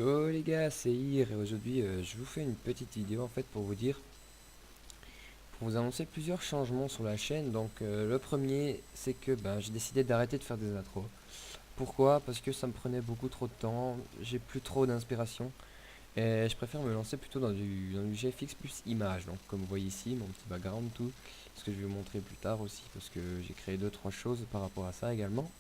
Yo les gars, c'est Ir et aujourd'hui je vous fais une petite vidéo en fait pour vous dire, pour vous annoncer plusieurs changements sur la chaîne. Donc le premier c'est que j'ai décidé d'arrêter de faire des intros. Pourquoi? Parce que ça me prenait beaucoup trop de temps, j'ai plus trop d'inspiration et je préfère me lancer plutôt dans du GFX plus image. Donc comme vous voyez ici mon petit background tout, ce que je vais vous montrer plus tard aussi parce que j'ai créé deux trois choses par rapport à ça également.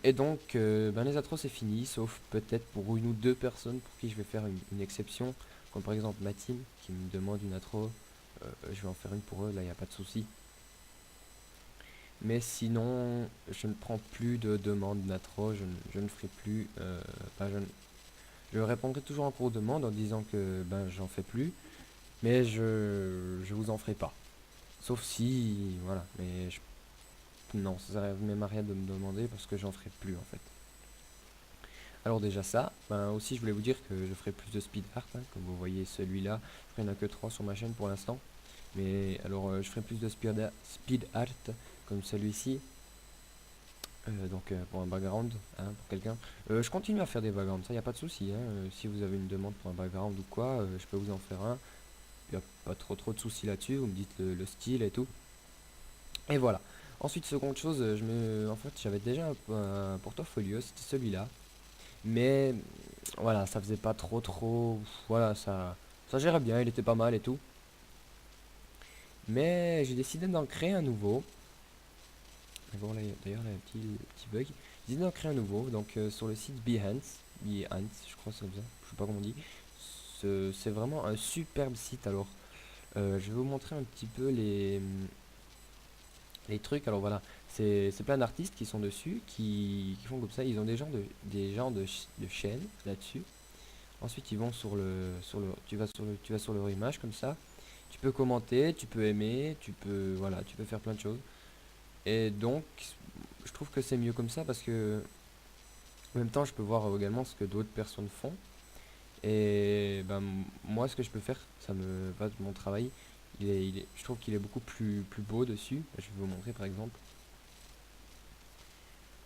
Et donc, les intros c'est fini, sauf peut-être pour une ou deux personnes pour qui je vais faire une exception, comme par exemple ma team qui me demande une intro, je vais en faire une pour eux, là il n'y a pas de souci. Mais sinon, je ne prends plus de demandes d'intro, je ne ferai plus, je répondrai toujours encore aux demandes en disant que j'en fais plus, mais je vous en ferai pas. Sauf si, voilà, non, ça sert même à rien de me demander parce que j'en ferai plus en fait. Alors déjà ça, aussi je voulais vous dire que je ferai plus de speed art, hein, comme vous voyez celui-là, il n'y en a que 3 sur ma chaîne pour l'instant. Mais alors je ferai plus de speed art comme celui-ci, pour un background, hein, pour quelqu'un. Je continue à faire des backgrounds, ça il n'y a pas de souci, hein, si vous avez une demande pour un background ou quoi, je peux vous en faire un. Il n'y a pas trop de soucis là-dessus, vous me dites le style et tout. Et voilà. Ensuite, seconde chose, en fait j'avais déjà un portfolio, c'était celui-là. Mais voilà, ça faisait pas trop. Voilà, ça gérait bien, il était pas mal et tout. Mais j'ai décidé d'en créer un nouveau. Et bon, d'ailleurs, là, il y a un petit bug. J'ai décidé d'en créer un nouveau. Donc, sur le site Behance, je crois que c'est comme ça. Je sais pas comment on dit. C'est vraiment un superbe site. Alors, je vais vous montrer un petit peu les trucs. Alors, voilà, c'est plein d'artistes qui sont dessus, qui font comme ça. Ils ont des chaînes là-dessus. Ensuite, ils vont tu vas sur leur image comme ça. Tu peux commenter, tu peux aimer, voilà, tu peux faire plein de choses. Et donc, je trouve que c'est mieux comme ça parce que, en même temps, je peux voir également ce que d'autres personnes font. Et moi, ce que je peux faire, ça me va de mon travail. Je trouve qu'il est beaucoup plus beau dessus. Je vais vous montrer par exemple.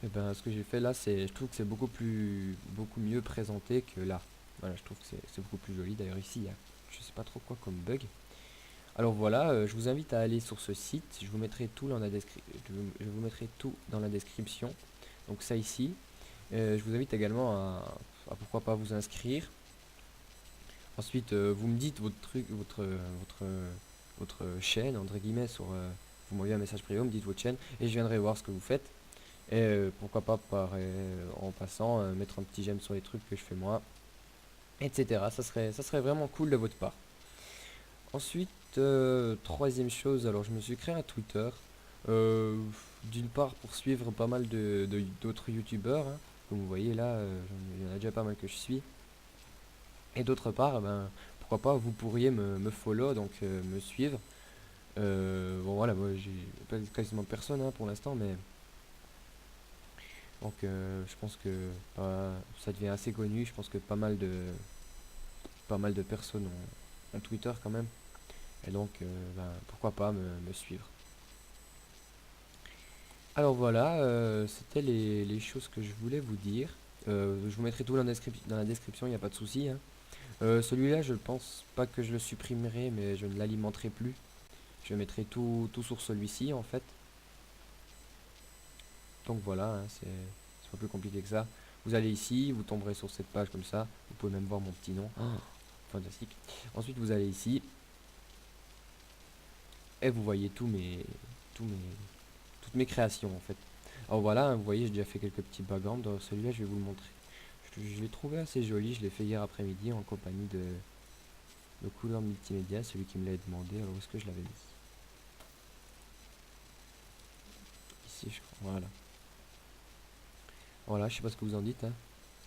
Et ce que j'ai fait là, je trouve que c'est beaucoup mieux présenté que là. Voilà, je trouve que c'est beaucoup plus joli. D'ailleurs ici, je sais pas trop quoi comme bug. Alors voilà, je vous invite à aller sur ce site. Je vous mettrai tout dans la je vous mettrai tout dans la description. Donc ça ici. Je vous invite également à pourquoi pas vous inscrire. Ensuite, vous me dites votre truc, votre chaîne entre guillemets vous m'envoyez un message privé, vous me dites votre chaîne et je viendrai voir ce que vous faites. Et pourquoi pas en passant mettre un petit j'aime sur les trucs que je fais moi, etc. Ça serait vraiment cool de votre part. Ensuite, troisième chose, alors je me suis créé un Twitter. euh, D'une part pour suivre pas mal d'autres youtubeurs, hein. Comme vous voyez là, il y en a déjà pas mal que je suis. Et d'autre part, pourquoi pas, vous pourriez me follow, donc me suivre. Bon voilà, moi j'ai pas quasiment personne, hein, pour l'instant, mais donc je pense que ça devient assez connu. Je pense que pas mal de personnes ont Twitter quand même. Et donc, pourquoi pas me suivre. Alors voilà, c'était les choses que je voulais vous dire. Je vous mettrai tout dans la description, il n'y a pas de souci, hein. Celui-là, je pense pas que je le supprimerai, mais je ne l'alimenterai plus. Je mettrai tout sur celui-ci en fait. Donc voilà, hein, c'est pas plus compliqué que ça. Vous allez ici, vous tomberez sur cette page comme ça. Vous pouvez même voir mon petit nom. Oh, fantastique. Ensuite, vous allez ici et vous voyez tous mes, toutes mes créations en fait. Alors voilà, hein, vous voyez, j'ai déjà fait quelques petits backgrounds. Celui-là, je vais vous le montrer. Je l'ai trouvé assez joli. Je l'ai fait hier après-midi en compagnie de Couleur Multimédia, celui qui me l'a demandé. Alors où est-ce que je l'avais mis? Ici, je crois. Voilà. Voilà, je sais pas ce que vous en dites, hein.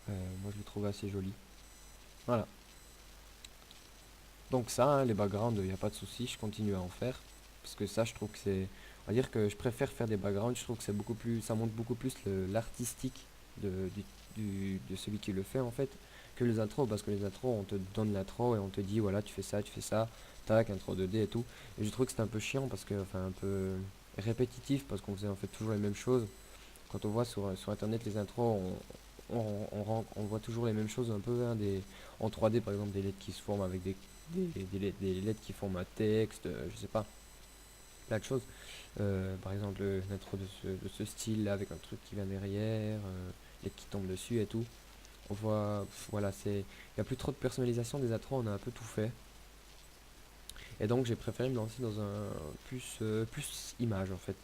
Moi, je le trouve assez joli. Voilà. Donc ça, hein, les backgrounds, il n'y a pas de souci, je continue à en faire. Parce que ça, je trouve que c'est... On va dire que je préfère faire des backgrounds, je trouve que c'est beaucoup plus... Ça montre beaucoup plus l'artistique de celui qui le fait, en fait, que les intros. Parce que les intros, on te donne l'intro et on te dit, voilà, tu fais ça, tac, intro 2D et tout. Et je trouve que c'est un peu chiant, parce que... Enfin, un peu répétitif, parce qu'on faisait en fait toujours les mêmes choses. Quand on voit sur internet les intros, on voit toujours les mêmes choses un peu, hein, en 3D par exemple, des lettres qui se forment avec des lettres qui forment un texte, je sais pas, plein de choses. Par exemple, une intro de ce style là, avec un truc qui vient derrière, lettres qui tombent dessus et tout. On voit, voilà, il n'y a plus trop de personnalisation des intros, on a un peu tout fait. Et donc j'ai préféré me lancer dans un plus image en fait.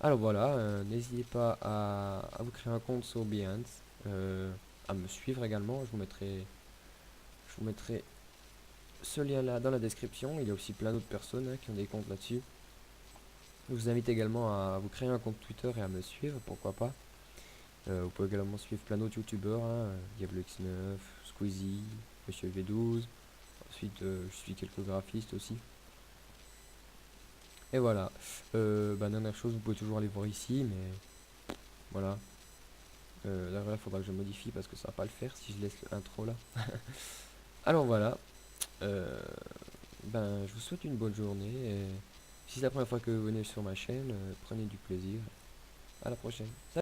Alors voilà, n'hésitez pas à vous créer un compte sur Behance, à me suivre également. Je vous mettrai ce lien là dans la description. Il y a aussi plein d'autres personnes, hein, qui ont des comptes là-dessus. Je vous invite également à vous créer un compte Twitter et à me suivre, pourquoi pas. Vous pouvez également suivre plein d'autres youtubeurs, hein, Diablo X9, Squeezie, Monsieur V12. Ensuite, je suis quelques graphistes aussi. Et voilà. Dernière chose, vous pouvez toujours aller voir ici, mais voilà. Là, il faudra que je modifie parce que ça va pas le faire si je laisse l'intro là. Alors voilà. Euh, je vous souhaite une bonne journée. Et si c'est la première fois que vous venez sur ma chaîne, prenez du plaisir. À la prochaine. Salut.